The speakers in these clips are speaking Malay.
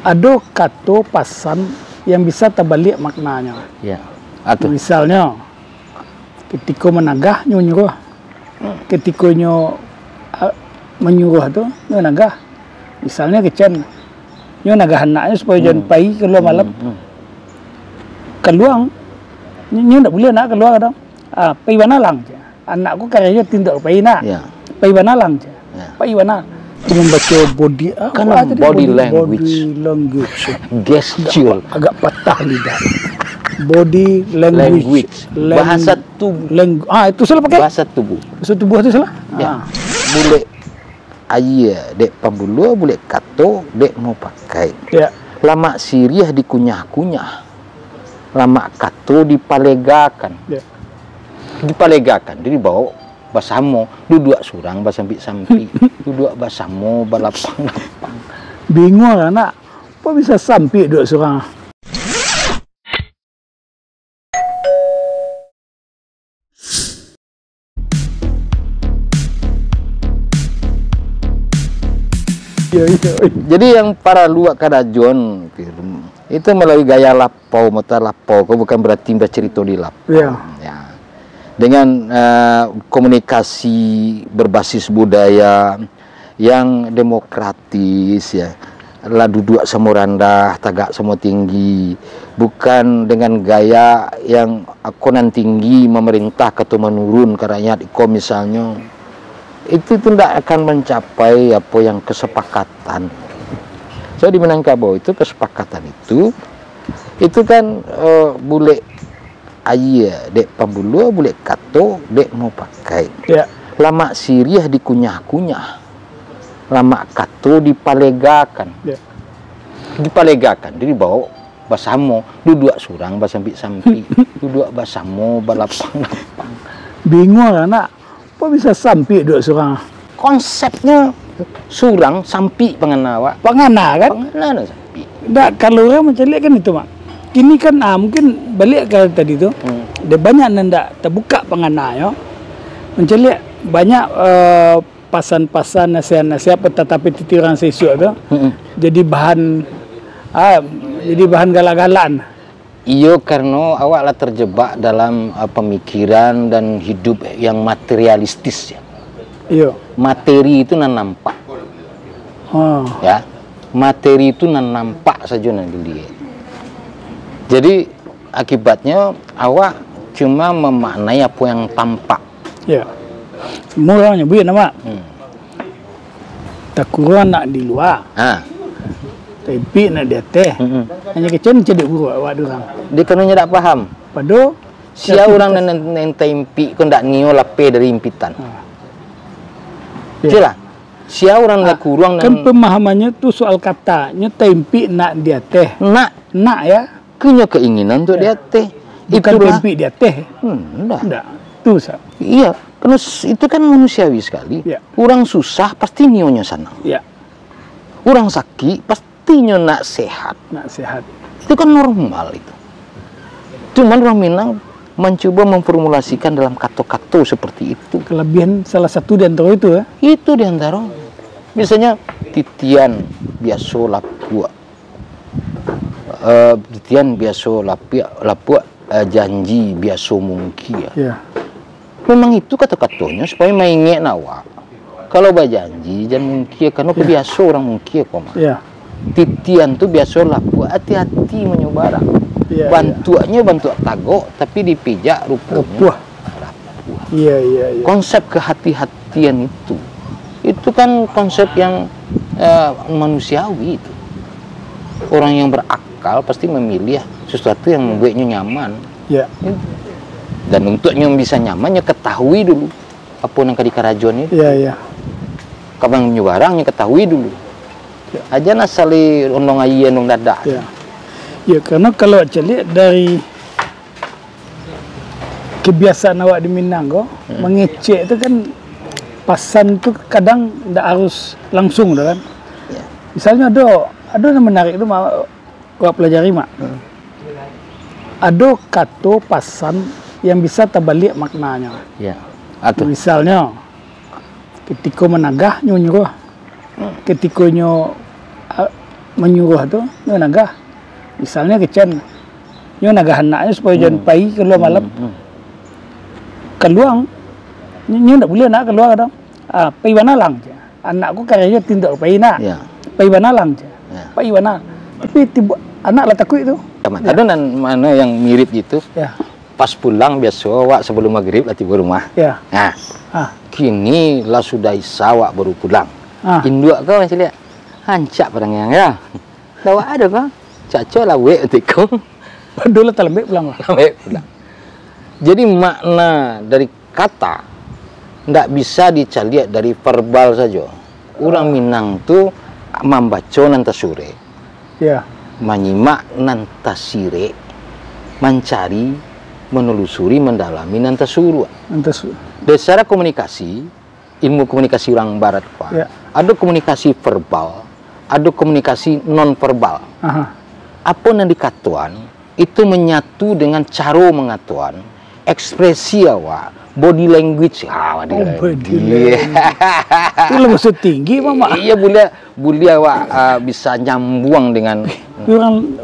Ada kata pasan yang bisa terbalik maknanya. Ya. Atau Misalnya, ketika menagah, nyo nyuruh. Ketika nyo menyuruh tu, nyo nagah. Misalnya kecen, nyo nagah anaknya supaya jangan pagi keluar malam. Keluar, nyo tak boleh nak keluar dong. Pergi banalang je. Anakku karyanya tindak pergi nak. ya. Pergi banalang je. Ya. Pergi banalang. Membaca body, Karena body language. Body language. Gesture. Agak patah lidah. Body language. Bahasa tubuh. Itu salah pakai. Bahasa tubuh. Bahasa tubuh itu salah. Ya. Boleh ayah dek pambulu, boleh kato dek mau pakai. Ya. Lama siriah dikunyah-kunyah. Lama kato dipalegakan. Ya. Dipalegakan. Jadi bawa basamo duduk surang basampi-sampi. Duduk basamo balapang-lapang. Bingung anak. Apa bisa sampai duduk seorang? Ya. Jadi yang para luak kadajon itu melalui gaya lapau, mata lapau, bukan berarti bercerita di lapau. Ya. Ya. Dengan komunikasi berbasis budaya yang demokratis, ya, lah duduk semua rendah, tagak semua tinggi, bukan dengan gaya yang konan tinggi memerintah atau menurun ke rakyat, misalnya. Itu tidak akan mencapai apa yang kesepakatan. So di Minangkabau itu kesepakatan itu kan boleh ayah dek pambulu, boleh kato dek mau pakai. Ya. Lama siriah dikunyah-kunyah, lama kato dipalegakan. Ya. Dipalegakan, jadi bawa basamo duduk surang basampi-sampi. Duduk basamo balapang-lapang. Bingung anak. Apa bisa sampai duduk seorang? Konsepnya surang sampi pengenawa. Pengana kan? Pengana sampi. Tak, kalau orang macam lihat kan itu mak. Kini kan mungkin balik ke tadi tu. Ada banyak nanda terbuka pengananya. Macam lihat banyak pasan-pasan nasihat-nasihat tetapi titiran sesuatu tu. Jadi bahan galak-galakan. Iyo karena awaklah terjebak dalam pemikiran dan hidup yang materialistis, ya. Iyo. Materi itu nan nampak. Ya. Materi itu nan nampak saja nan dilihat. Jadi akibatnya awak cuma memaknai apa yang tampak. Ya. Semua orang nyebut nama. Tak kurang nak di luar. Tapi nak di atas. Hanya kecil cedek buruk awak orang. Dia kena tak faham. Padu Sia orang yang tempi kau ndak nio lape dari impitan. Jelah. Sia orang nak kurang kan pemahamannya tu soal katanya tempi nak di atas. Nak ya. Punya keinginan untuk di atas. Bukan tempi di atas. Enggak. Tu sah. Iya, karena itu kan manusiawi sekali. Ya. Orang susah pasti nionya senang. Ya. Orang sakit pastinya nak sehat. Nak sehat. Itu kan normal itu. Cuman orang Minang mencoba memformulasikan dalam kata-kata seperti itu. Kelebihan salah satu di antara itu ya. Itu di antara. Misalnya titian biasa lapua. Titian biasa lapua janji biasa mungkin. Ya. Memang itu kata-katanya supaya mainnya nawak. Kalau berjanji jangan mungkin karena biasa orang mungkin kok mah. Ya. Titian tuh biasa lapua, hati-hati menyebarang. Ya, Bantuannya bantuan tagok tapi dipijak rupanya rapuh. Iya. Konsep kehati-hatian itu kan konsep yang manusiawi itu. Orang yang berakal pasti memilih sesuatu yang membuatnya nyaman. Ya. Dan untuknya bisa nyaman, ya ketahui dulu apa yang di karajon itu. Iya. Kapan menyebarangnya ketahui dulu. Ya. Aja nasali undang ayi undang dadak. Ya. Ya, karena kalau lihat dari kebiasaan awak di Minang kok, mengecek itu kan pasan itu kadang tidak harus langsung kan. Ya. Misalnya ada yang menarik itu awak pelajari mak. Ada kata pasan yang bisa terbalik maknanya. Ya. Atau Misalnya ketika menagah nyo nyuruh, ketika nyo menyuruh tu nyo nagah. Misalnya kecan nyo nagah anaknya supaya jangan pagi keluar malam, keluar nyo ndak boleh nak keluar dong. Pai banalang je. Anakku karyanya tindak pai nak, pai banalang je, pai banal. Tapi tiba anak lah takut itu. Ada mana yang mirip gitu? Pas pulang biasa wak sebelum maghrib lah tiba rumah. Nah, kini lah sudah isya wak baru pulang. Induk kau macam lihat, hancak perang yang ya. Dah ada kau, caco lah wek tiko. Dulu tak lembek pulang lah. Lembek pulang. Jadi makna dari kata ndak bisa dicaliat dari verbal saja. Orang Minang tu membaca nantasure, menyimak nantasire, mencari, menelusuri, mendalami nantasuru. Dari secara komunikasi, ilmu komunikasi orang Barat, ada komunikasi verbal, ada komunikasi non verbal. Apa yang dikatuan itu menyatu dengan cara mengatuan, ekspresi awak. Body language, body language. Itu lebih tinggi, Mama. Iya, boleh awak bisa nyambung dengan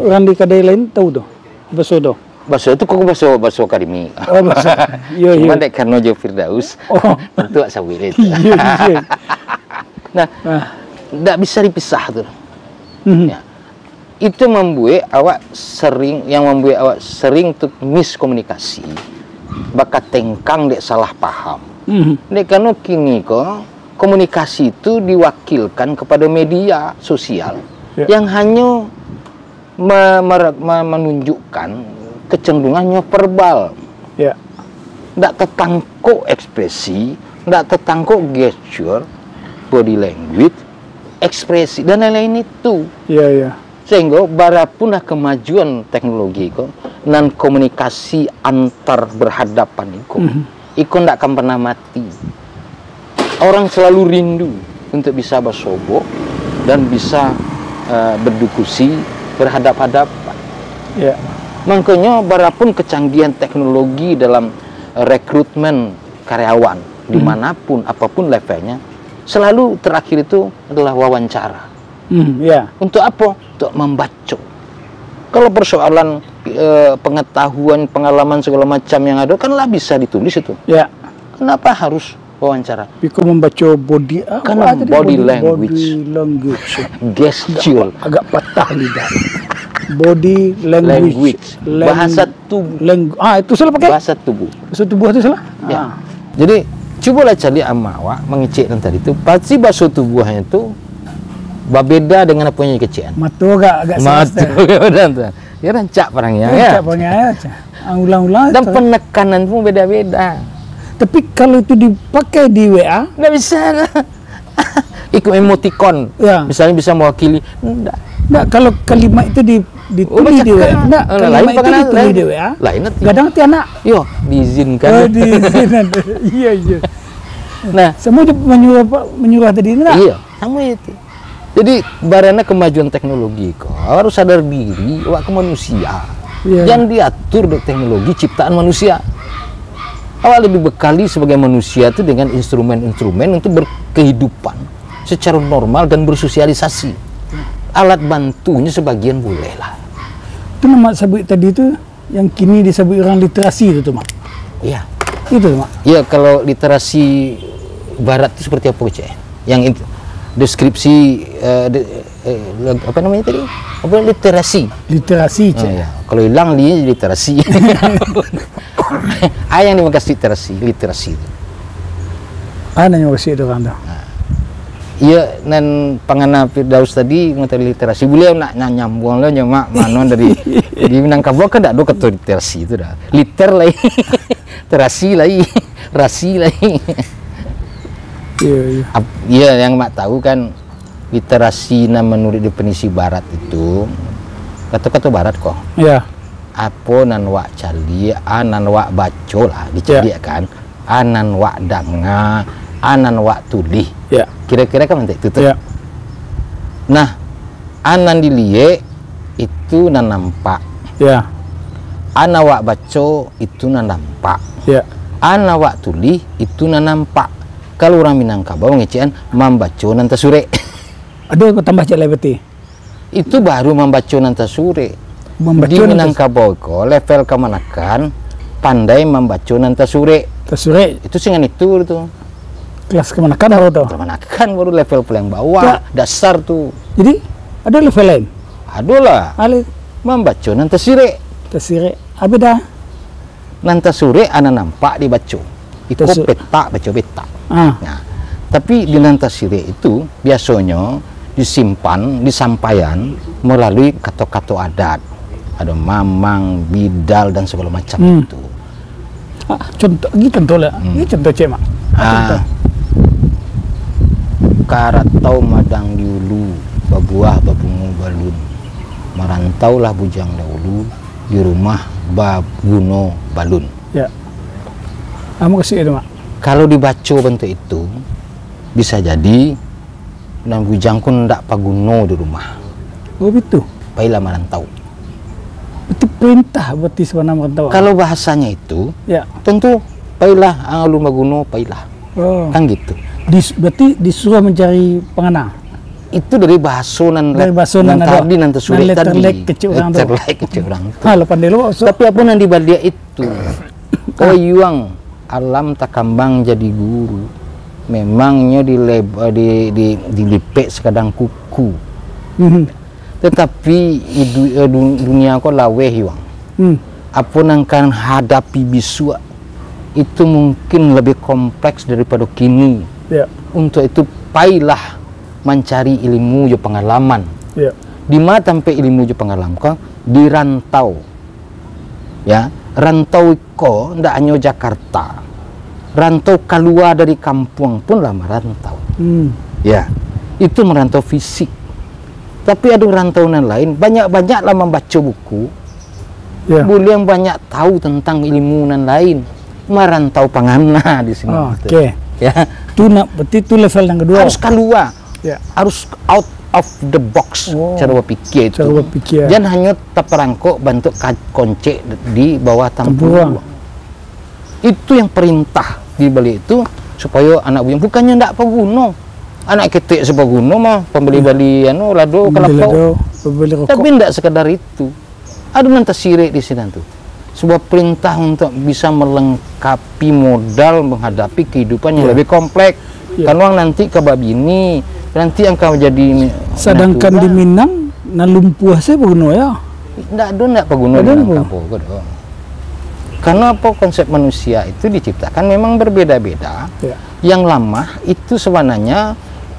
orang di kedai lain tahu tuh bahasa tu. Bahasa itu kok bahasa akademik. Oh, bahasa. Iya. Cuma dek karena Jo Firdaus. Tentu ak sawit itu. Iya. Nah, tidak bisa dipisah tuh. Ya. Itu membuat awak sering tuh miskomunikasi. Bakat tengkang dek salah paham. Dek karena kini kok komunikasi itu diwakilkan kepada media sosial yang hanya menunjukkan kecenderungannya verbal. Ndak tertangkuk ekspresi, ndak tertangkuk gesture, body language, ekspresi dan lain-lain itu. Sehingga barapun dah kemajuan teknologi kok dan komunikasi antar berhadapan iko ndak akan pernah mati. Orang selalu rindu untuk bisa bersobok dan bisa berdiskusi berhadap-hadapan. Makanya barapun kecanggihan teknologi dalam rekrutmen karyawan dimanapun apapun levelnya selalu terakhir itu adalah wawancara. Untuk apa? Untuk membaca. Kalau persoalan pengetahuan, pengalaman segala macam yang ada kan lah bisa ditulis itu. Kenapa harus wawancara? Biko membaca body body language, gesture, agak patah lidah. Body language. Bahasa tubuh. Itu salah pakai? Bahasa tubuh. Bahasa tubuh itu salah? Jadi cobalah cari awak mengecek tadi itu. Pasti bahasa tubuhnya itu berbeda dengan apa yang kecian. Matu agak salah. Ya rancak perangnya. Rancak perangnya. Ulang-ulang. Dan penekanan pun beda-beda. Tapi kalau itu dipakai di WA, nggak bisa lah. Ikut emoticon. Misalnya bisa mewakili. Nggak, kalau kalimat itu ditulis di WA. Nggak, kalimat itu ditulis di WA. Kadang nanti anak. Diizinkan. Diizinkan. Iya. Nah, semua menyuruh tadi itu. Iya, sama itu. Jadi barana kemajuan teknologi kok harus sadar diri wak ke manusia. Yang diatur dengan teknologi ciptaan manusia. Awak lebih bekali sebagai manusia itu dengan instrumen-instrumen untuk berkehidupan secara normal dan bersosialisasi. Alat bantunya sebagian boleh lah. Itu nama sebut tadi itu yang kini disebut orang literasi itu, Mak. Iya. Itu, Mak. Iya, kalau literasi barat itu seperti apa, Cek? Yang itu deskripsi apa namanya tadi? Apa literasi? Literasi, Cek. Kalau hilang dia literasi. Yang dimaksud literasi itu. Yang maksud itu kan? Iya, dan pangana Firdaus tadi ngerti literasi. Beliau nak nyambung lah nyemak manon dari di Minangkabau kan ada kata literasi itu dah. Liter lagi, terasi lagi, rasi lagi. Iya, yang mak tahu kan literasi menurut definisi barat itu kata-kata barat kok. Apa nan wak cali, anan wak baco lah dicali kan, anan wak danga, anan wak tulih. Kira-kira kan nanti itu. Nah, anan dilie itu nan nampak. Ana wak baco itu nan nampak. Ana wak tulih itu nan nampak. Kalau orang Minangkabau ngecian membaca nanta sure. Aduh, aku tambah cek berarti. Itu baru membaca nanta sure. Membaca Di Minangkabau ko level kemanakan pandai membaca nanta sure. Tasure Itu singan itu tuh. kelas kemanakan baru tuh. Kemanakan baru level paling bawah, Ya. dasar tuh. Jadi ada level lain. Adulah, Ale membaca nanta sure. tasire apa dah? Nanta sure ana nampak dibaca. Iko Tasu- peta baca peta. Ah, Nah, tapi di nanta sire itu biasanya disimpan, disampaikan melalui kata-kata adat. Ada mamang, bidal dan segala macam itu. contoh contoh lah. Ini contoh cek mak. Contoh. Karatau madang diulu, babuah babungu balun. Merantaulah bujang dahulu di rumah babuno balun. Ya. Kamu kasih itu mak. Kalau dibaca bentuk itu, bisa jadi dan bujangku ndak paguno di rumah. Oh itu. Pailah merantau. Itu perintah berarti sebenarnya merantau. Kalau bahasanya itu, Ya. tentu pailah angalu maguno pailah. Oh. Kan gitu. Berarti disuruh mencari pengana. Itu dari bahasonan Dari bahasonan ada- tadi nanti sulit nan tadi. letterlek kecil orang tu. Letterlek kecil orang tu. Halo pandai lu. So, Tapi apa yang dibalik itu? Oh yuang alam tak kambang jadi guru. Memangnya dilipek sekadang kuku. Tetapi dunia kau laweh yuang. Apa yang akan hadapi bisua itu mungkin lebih kompleks daripada kini. Ya. Untuk itu pailah mencari ilmu jo pengalaman. Ya. Di mana sampai ilmu jo pengalaman kau di rantau. Ya, rantau ko ndak hanya Jakarta. Rantau keluar dari kampung pun lah merantau. Ya, itu merantau fisik. Tapi ada rantauan lain, banyak-banyaklah membaca buku. Ya. Boleh yang banyak tahu tentang ilmu nan lain. Merantau pangana di sini. Oh, gitu. oke. Ya, Tu nak berarti tu level yang kedua. harus keluar. Ya. Harus out of the box cara berpikir itu. Cara berpikir. Jangan hanya terperangkok bentuk koncek di bawah Tempurung. tampuang. Itu yang perintah di balik itu supaya anak buyang bukannya ndak paguno. Anak ketik sepaguno mah pembeli-beli anu lado kelapa. Beli rokok. Tapi ndak sekedar itu. Ada nanti sirik di sini tuh. Sebuah perintah untuk bisa melengkapi modal menghadapi kehidupan yang lebih kompleks. Ya. Kan uang nanti ke babini, nanti yang kau jadi Sedangkan di Minang nan lumpuh saya berguna ya. ndak paguno Ada di apa? kampung gitu. Karena apa konsep manusia itu diciptakan memang berbeda-beda. Ya. Yang lama itu sebenarnya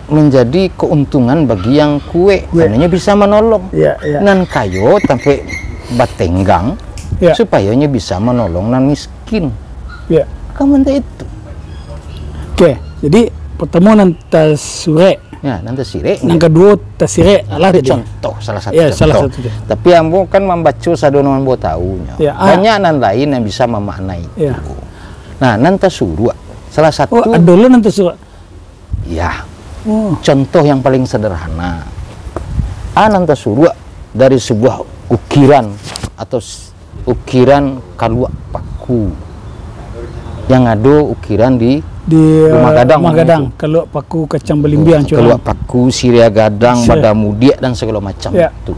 menjadi keuntungan bagi yang kue, karena bisa menolong. Ya, ya. Nan kayo sampai batenggang Ya. supaya bisa menolong nan miskin. Ya. Kamu itu. Oke. Jadi pertemuan tasure. Ya, nanti sirek. Yang kedua tasire alah Itu tadi. contoh, salah satu Ya, contoh. salah satu dia. Tapi ambo kan membaca sadonan bo tahunya. Ya, Banyak nan lain yang bisa memaknai. Ya. Nah, nanti suruh salah satu Oh, ada lu nanti suruh. ya, Oh. contoh yang paling sederhana. Nanti suruh dari sebuah ukiran atau ukiran kaluak paku. Yang ada ukiran di Rumah Gadang. Rumah Gadang. Kalau paku kacang belimbiang keluak paku, siria gadang, Siria. badamudiak dan segala macam Ya. itu.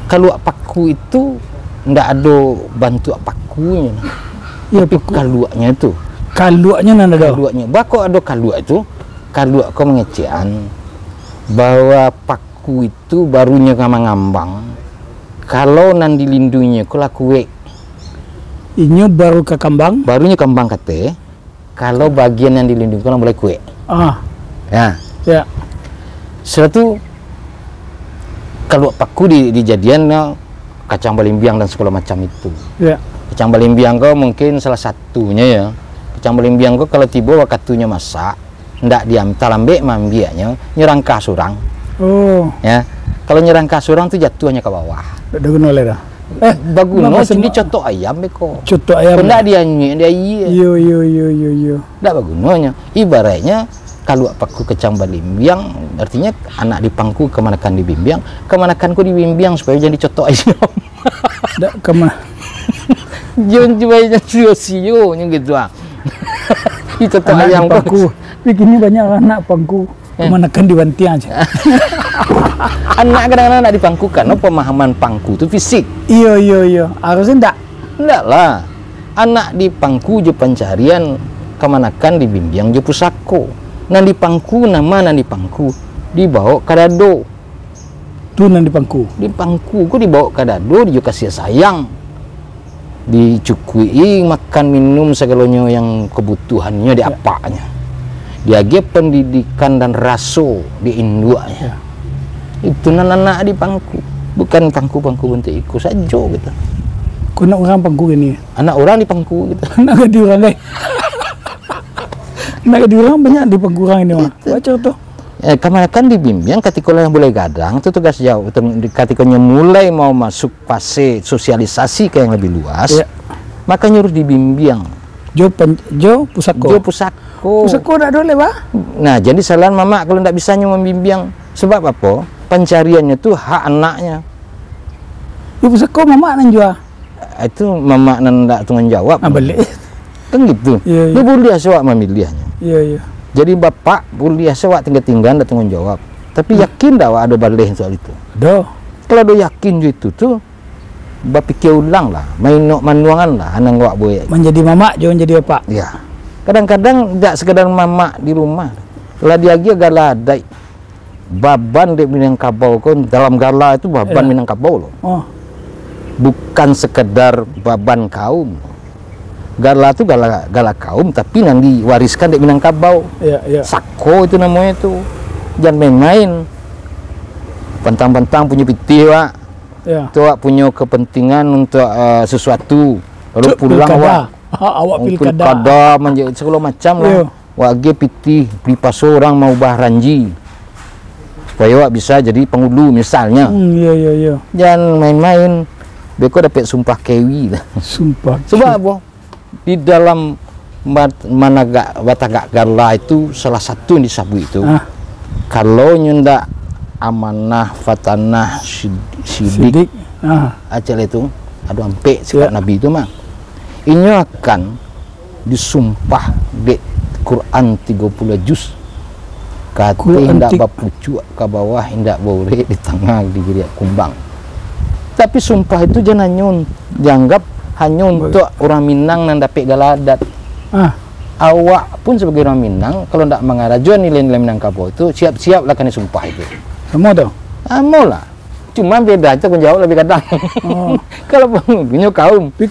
Keluak paku itu ndak ada bantu pakunya. Ya, Tapi paku. kaluaknya itu. Kaluaknya nan ada. Kaluaknya. Bako ada kaluak itu. Kaluak kau mengecean bahwa paku itu barunya ngambang. Kalau nan dilindunginya kau lakue. Ini baru ke kambang. Barunya kembang kate. Kalau bagian yang dilindungi kau boleh kue. Ah. Ya. Ya. Suatu kalau paku dijadian kacang balimbiang dan segala macam itu. Ya. Kacang balimbiang kau mungkin salah satunya ya. Kacang balimbiang kau kalau tiba waktunya masak, ndak diam talambe mambiaknya nyerang kasurang. Oh. Ya. Kalau nyerang kasurang tu jatuhnya ke bawah. Ada guna lah dah. Bagus no, kenapa ini semua- contoh ayam beko. Contoh ayam. Kau ndak dia nyi, dia iya. Yo. Ndak bagunonya. Ibaratnya kalau paku kacang balimbiang artinya anak di pangku kemanakan dibimbiang, kemanakan ku dibimbiang supaya jadi contoh ayam. Dak kemana? Jangan coba sio-sio gitu ah. Itu tuh Anak yang di pangku. Begini banyak anak pangku. Kemanakan di Bantiang aja. Anak kadang-kadang nak dipangkukan, no, pemahaman pangku itu fisik. Iya. Harusnya enggak. Enggak lah. Anak di pangku je pencarian, kemanakan dibimbing je pusako. Nan di pangku nama nan di pangku dibawa kadado. Tuh di pangku. Di pangku ku dibawa kadado, dia kasih sayang. Dicukui makan minum segalanya yang kebutuhannya di apanya. Dia pendidikan dan raso di induanya. Itu anak di pangku, bukan pangku bentuk ikut saja gitu. Kau nak orang pangku ini? Anak orang di pangku gitu. Nak di orang guys. Nak di orang banyak di pangku orang ini mah. Baca tuh. Kemanakan dibimbing ketika yang boleh gadang itu tugas jauh. Ketika mulai mau masuk fase sosialisasi ke yang lebih luas, maka nyuruh dibimbing. Jo pusako. Pusako tak boleh bah. Nah, jadi salah mama kalau tidak bisa membimbing. Sebab apa? Pencariannya tuh hak anaknya. Jo pusako mama nan jual. Itu mama nan tak tanggung jawab. Balik. Kan gitu. Dia boleh asal memilihnya. Iya. Jadi bapak boleh asal tinggal-tinggal tak tanggung jawab. Tapi yakin dah ada balik soal itu. Doh. Kalau do yakin itu tuh berpikir ulang lah, manuangan lah, anak wak boy. Menjadi mama, jangan jadi bapak. Ya. Kadang-kadang tidak sekedar mama di rumah. Lah dia gala dai. Baban dek Minangkabau kon dalam gala itu baban Minangkabau loh. Oh. Bukan sekedar baban kaum. Gala itu gala kaum, tapi nanti wariskan dek Minangkabau. Iya. Sako itu namanya itu. Jangan main-main. Pantang-pantang punya piti wak. Ya. Tuak punya kepentingan untuk sesuatu. Lalu pulang awak pilkada menjadi segala macam lah. Wage piti beli paso orang mau bahranji supaya wak bisa jadi penghulu misalnya. Iya. Jangan main-main. Beko dapat sumpah kewi lah. Sumpah. Sebab apa? Di dalam Batagak Gala itu salah satu yang disabui itu. Kalau nyenda amanah fatanah sidik acel itu aduh ampe sifat Nabi itu mah ini akan disumpah di Quran 30 juz kata hendak bapucuk ke bawah hendak bore di tengah di giri kumbang. Tapi sumpah itu jangan dianggap hanya untuk orang Minang yang dapat galadat. Awak pun sebagai orang Minang kalau tidak mengarajuan nilai-nilai Minangkabau itu siap-siaplah kena sumpah itu. Semua tu? Mau lah. Cuma beda aja penjawab lebih kadang. Kalau punya kaum. Tapi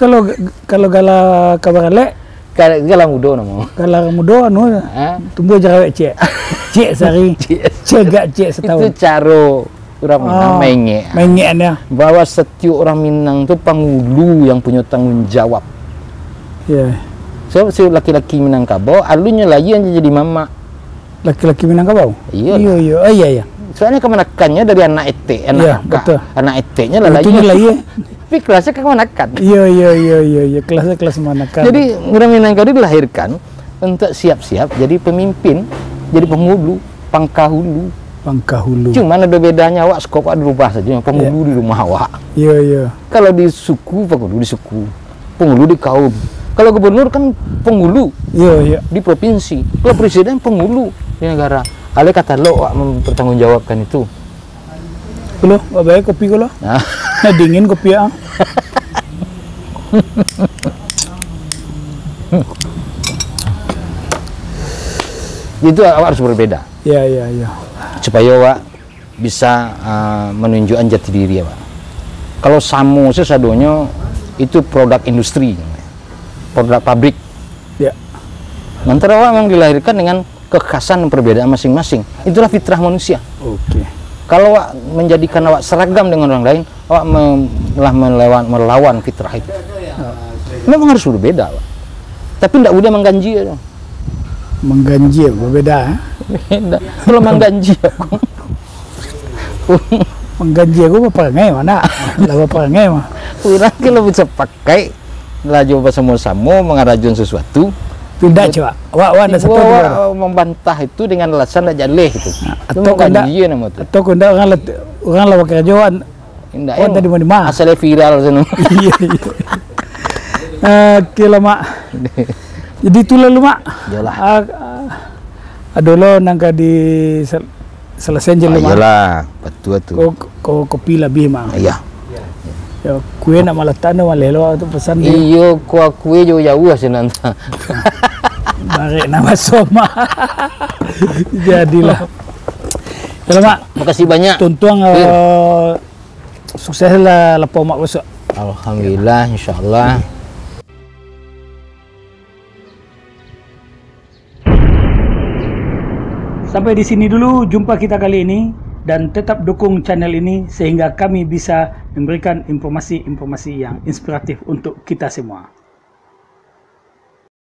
kalau gala kabar lek, gala mudo nama. Gala mudo anu tumbuh jerawat cek sehari. Cek setahun. Itu cara orang Minang mengeknya. Bahwa setiap orang Minang tu penghulu yang punya tanggung jawab. Ya. So laki-laki Minangkabau alunya lagi yang jadi mama. Laki-laki Minangkabau? Iya. Soalnya kemanakannya dari anak ete, anak ete-nya lah lagi. Tapi kelasnya kemanakan. Iya. Kelas manakan. Jadi orang Minangkabau dilahirkan untuk siap-siap jadi pemimpin, jadi penghulu, pangkahulu. Cuma ada bedanya awak skop ada rubah saja, penghulu di rumah awak. Iya. Kalau di suku penghulu di suku, penghulu di kaum. Kalau gubernur kan penghulu. Iya. Di provinsi. Kalau presiden penghulu di negara. Ale kata lo mempertanggungjawabkan itu. Kalau baik kopi kalau. Nah, dingin kopi ah. Itu awak harus berbeda. Iya. Supaya awak bisa menunjukkan jati diri awak. Kalau samu sesadonya itu produk industri, produk pabrik. Ya. Sementara awak memang dilahirkan dengan kekhasan dan perbedaan masing-masing. Itulah fitrah manusia. Oke. Kalau awak menjadikan awak seragam dengan orang lain, awak melawan fitrah itu. Memang harus berbeda, awak. Tapi tidak boleh mengganji. Mengganji berbeda. Beda. Kalau mengganji aku. Mengganji aku perangai mana? Lah perangai mah. Orang kalau bisa pakai laju bersama-sama mengarajun sesuatu. Tidak coba. Awak ada satu membantah itu dengan alasan tidak jaleh itu. Atau kanda orang lawak kerjaan. Oh tadi mana? Asalnya viral sana. Iya. Kilo mak. Jadi itu lalu mak. Iyalah. Adolo nangka di selesai aja lu mak. Iyalah, betul tu. Kau kopi lebih mak. Iya. Ya, kue nak malah tanda malelo tu pesan dia. Iyo kue jauh-jauh senanta. Barek nama Soma. Jadilah. Kalau mak, Makasih banyak. tuntuang sukses lah lepo mak besok. Alhamdulillah, insyaallah. Sampai di sini dulu jumpa kita kali ini, dan tetap dukung channel ini sehingga kami bisa memberikan informasi-informasi yang inspiratif untuk kita semua.